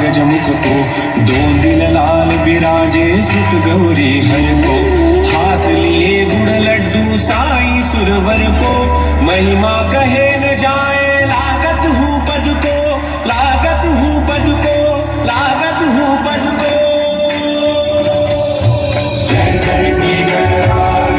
गजमुख को, दोन दिल लाल बिराजे सुत गौरी हर को, हाथ लिए गुड़ लड्डू साई सुरवर को, महिमा कहे न जाए लागत हूँ पद को, लागत हूँ पद को, लागत हूँ पद को। जय जय श्री गणराज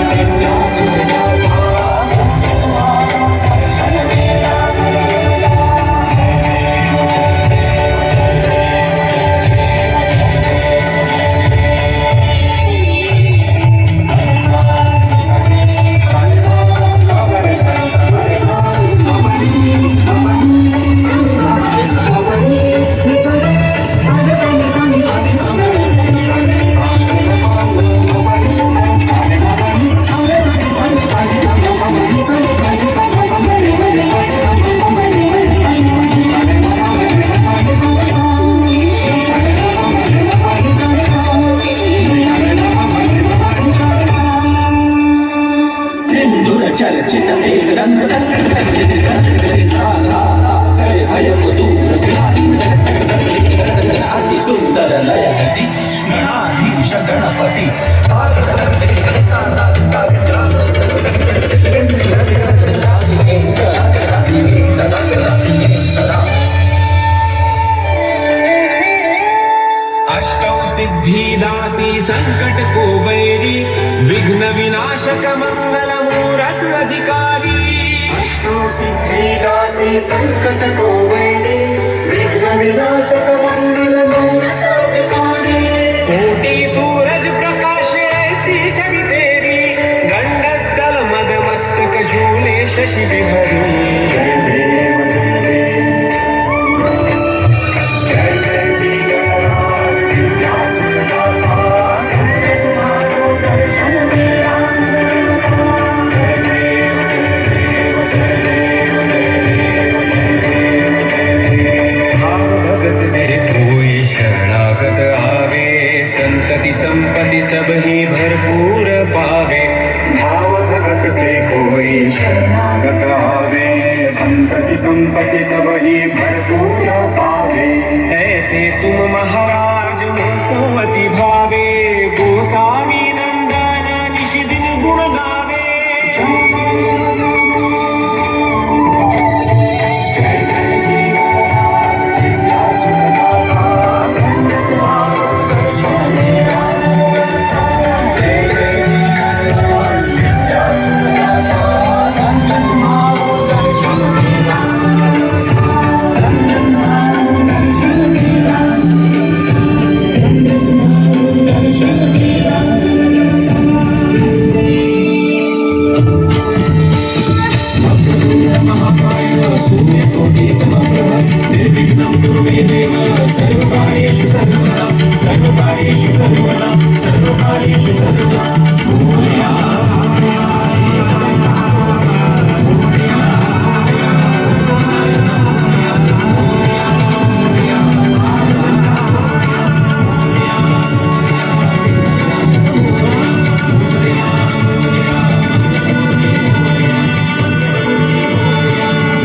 चर्चित अति सुंदर लयगती गणाधीश गणपती अष्टौ सिद्धिदासी संकट को वैरी, विघ्न विनाशक मंगल मूरत अधिकारी। अष्टौ सिद्धिदासी संकट को वैरी, विघ्न विनाशक मंगल मूरत अधिकारी। कोटि सूरज प्रकाश ऐसी छवि तेरी, गंडस्थल मद मस्तक झूले शशि बिहरी। संपत्ति सब ही भरपूर पावे, भाव भगत से कोई शरणागत आवे, संपत्ति सब ही भरपूर पावे। ऐसे तुम महाराज मुझको अति भावे, गोसावी नंदन निश दिन गुण गावे। सर्वकार्येषु सर्वदा